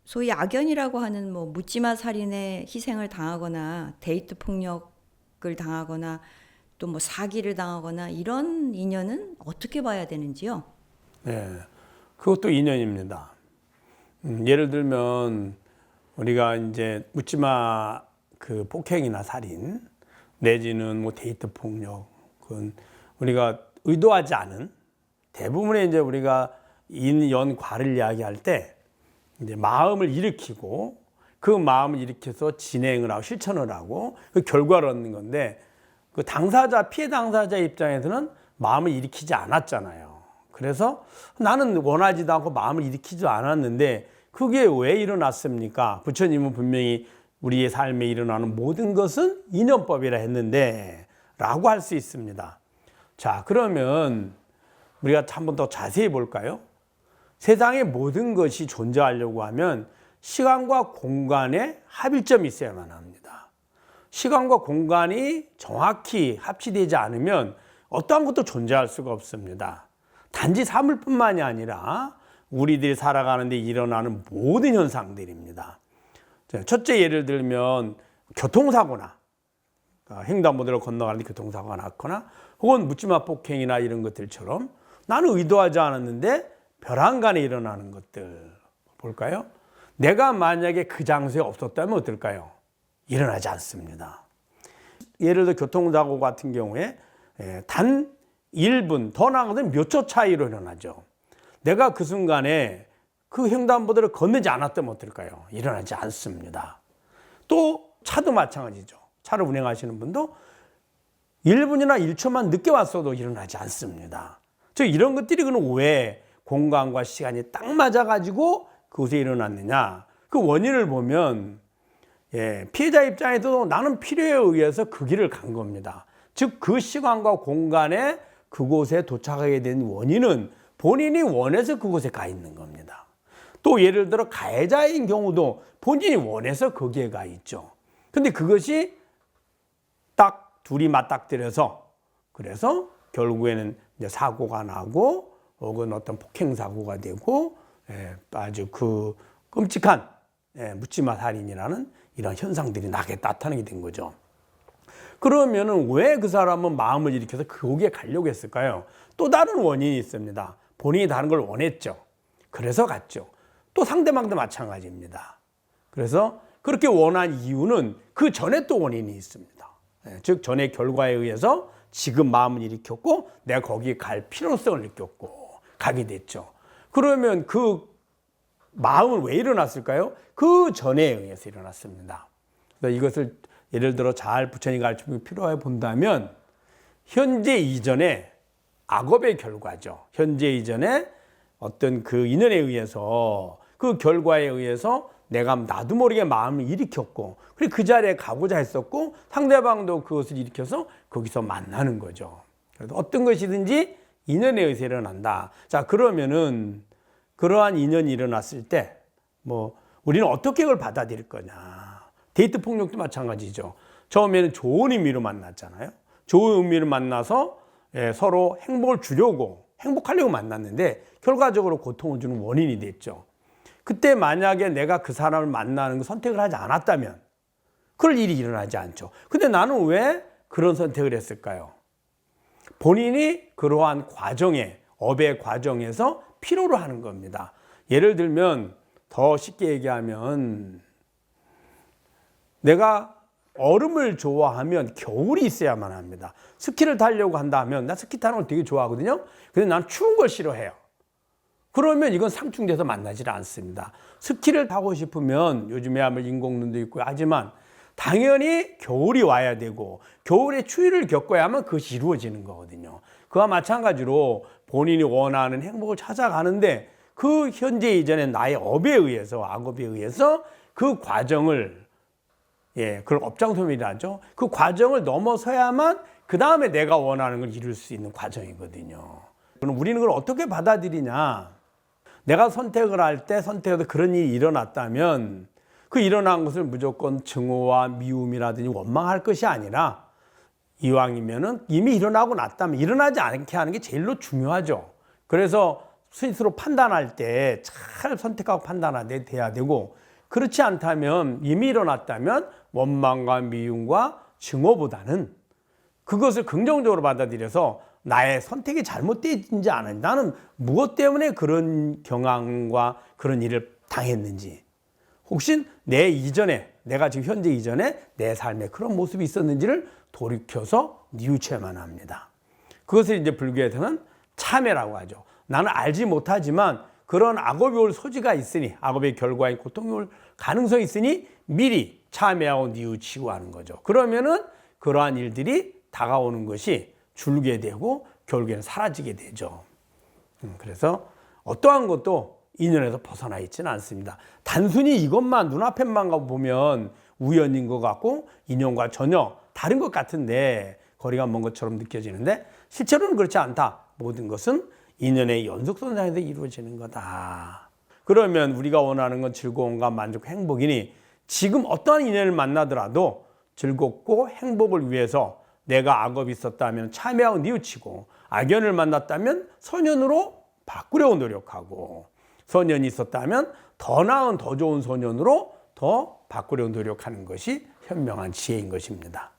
소위 악연이라고 하는 뭐 묻지마 살인의 희생을 당하거나 데이트 폭력을 당하거나 또 뭐 사기를 당하거나 이런 인연은 어떻게 봐야 되는지요? 네, 그것도 인연입니다. 예를 들면 우리가 이제 묻지마 그 폭행이나 살인 내지는 뭐 데이트 폭력, 그건 우리가 의도하지 않은 대부분의 이제 우리가 인연과를 이야기할 때 이제 마음을 일으키고 그 마음을 일으켜서 진행을 하고 실천을 하고 그 결과를 얻는 건데 그 당사자, 피해 당사자 입장에서는 마음을 일으키지 않았잖아요. 그래서 나는 원하지도 않고 마음을 일으키지도 않았는데 그게 왜 일어났습니까? 부처님은 분명히 우리의 삶에 일어나는 모든 것은 인연법이라 했는데 라고 할 수 있습니다. 자, 그러면 우리가 한 번 더 자세히 볼까요? 세상의 모든 것이 존재하려고 하면 시간과 공간에 합일점이 있어야만 합니다. 시간과 공간이 정확히 합치되지 않으면 어떠한 것도 존재할 수가 없습니다. 단지 사물뿐만이 아니라 우리들이 살아가는데 일어나는 모든 현상들입니다. 첫째 예를 들면 교통사고나 횡단보도를 건너가는데 교통사고가 났거나 혹은 묻지마 폭행이나 이런 것들처럼 나는 의도하지 않았는데 벼랑간에 일어나는 것들 볼까요? 내가 만약에 그 장소에 없었다면 어떨까요? 일어나지 않습니다. 예를 들어 교통사고 같은 경우에 단 1분, 더 나아가면 몇 초 차이로 일어나죠. 내가 그 순간에 그 횡단보도를 건너지 않았다면 어떨까요? 일어나지 않습니다. 또 차도 마찬가지죠. 차를 운행하시는 분도 1분이나 1초만 늦게 왔어도 일어나지 않습니다. 즉 이런 것들이 그는 왜 공간과 시간이 딱 맞아가지고 그곳에 일어났느냐. 그 원인을 보면 피해자 입장에서도 나는 필요에 의해서 그 길을 간 겁니다. 즉 그 시간과 공간에 그곳에 도착하게 된 원인은 본인이 원해서 그곳에 가 있는 겁니다. 또 예를 들어 가해자인 경우도 본인이 원해서 거기에 가 있죠. 근데 그것이 딱 둘이 맞닥뜨려서 그래서 결국에는 이제 사고가 나고 혹은 어떤 폭행 사고가 되고 아주 그 끔찍한 묻지마 살인이라는 이런 현상들이 나타나게 된 거죠. 그러면은 왜 그 사람은 마음을 일으켜서 거기에 가려고 했을까요? 또 다른 원인이 있습니다. 본인이 다른 걸 원했죠. 그래서 갔죠. 또 상대방도 마찬가지입니다. 그래서 그렇게 원한 이유는 그 전에 또 원인이 있습니다. 즉 전의 결과에 의해서 지금 마음을 일으켰고 내가 거기에 갈 필요성을 느꼈고 가게 됐죠. 그러면 그 마음은 왜 일어났을까요? 그 전에 의해서 일어났습니다. 그래서 이것을 예를 들어 잘 부처님 가르침이 필요해 본다면 현재 이전에 악업의 결과죠. 현재 이전에 어떤 그 인연에 의해서 그 결과에 의해서 내가 나도 모르게 마음을 일으켰고 그리고 그 자리에 가고자 했었고 상대방도 그것을 일으켜서 거기서 만나는 거죠. 그래서 어떤 것이든지 인연에 의해서 일어난다. 자, 그러면은 그러한 인연이 일어났을 때 뭐 우리는 어떻게 그걸 받아들일 거냐. 데이트 폭력도 마찬가지죠. 처음에는 좋은 의미로 만났잖아요. 좋은 의미로 만나서 서로 행복을 주려고 행복하려고 만났는데 결과적으로 고통을 주는 원인이 됐죠. 그때 만약에 내가 그 사람을 만나는 거 선택을 하지 않았다면 그럴 일이 일어나지 않죠. 근데 나는 왜 그런 선택을 했을까요? 본인이 그러한 과정에 업의 과정에서 필요로 하는 겁니다. 예를 들면 더 쉽게 얘기하면 내가 얼음을 좋아하면 겨울이 있어야만 합니다. 스키를 타려고 한다면 나 스키 타는 걸 되게 좋아하거든요. 근데 난 추운 걸 싫어해요. 그러면 이건 상충돼서 만나질 않습니다. 스키를 타고 싶으면 요즘에 하면 인공눈도 있고 하지만 당연히 겨울이 와야 되고 겨울에 추위를 겪어야만 그것이 이루어지는 거거든요. 그와 마찬가지로 본인이 원하는 행복을 찾아가는데 그 현재 이전에 나의 업에 의해서 악업에 의해서 그 과정을 그걸 업장소멸이라 하죠. 그 과정을 넘어서야만 그 다음에 내가 원하는 걸 이룰 수 있는 과정이거든요. 그럼 우리는 그걸 어떻게 받아들이냐? 내가 선택을 할 때 선택해서 그런 일이 일어났다면 그 일어난 것을 무조건 증오와 미움이라든지 원망할 것이 아니라 이왕이면은 이미 일어나고 났다면 일어나지 않게 하는 게 제일로 중요하죠. 그래서 스스로 판단할 때 잘 선택하고 판단해야 되고, 그렇지 않다면 이미 일어났다면 원망과 미움과 증오보다는 그것을 긍정적으로 받아들여서 나의 선택이 잘못되지 않은지, 나는 무엇 때문에 그런 경황과 그런 일을 당했는지, 혹시 내 이전에, 내가 지금 현재 이전에 내 삶에 그런 모습이 있었는지를 돌이켜서 뉘우쳐야만 합니다. 그것을 이제 불교에서는 참회라고 하죠. 나는 알지 못하지만 그런 악업이 올 소지가 있으니, 악업의 결과인 고통이 올 가능성이 있으니 미리 참회하고 뉘우치고 하는 거죠. 그러면은 그러한 일들이 다가오는 것이 줄게 되고 결국에는 사라지게 되죠. 그래서 어떠한 것도 인연에서 벗어나 있지는 않습니다. 단순히 이것만 눈앞에만 보면 우연인 것 같고 인연과 전혀 다른 것 같은데, 거리가 먼 것처럼 느껴지는데 실제로는 그렇지 않다. 모든 것은 인연의 연속선상에서 이루어지는 거다. 그러면 우리가 원하는 건 즐거움과 만족, 행복이니 지금 어떠한 인연을 만나더라도 즐겁고 행복을 위해서 내가 악업이 있었다면 참회하고 뉘우치고, 악연을 만났다면 선연으로 바꾸려고 노력하고, 선연이 있었다면 더 나은 더 좋은 선연으로 더 바꾸려고 노력하는 것이 현명한 지혜인 것입니다.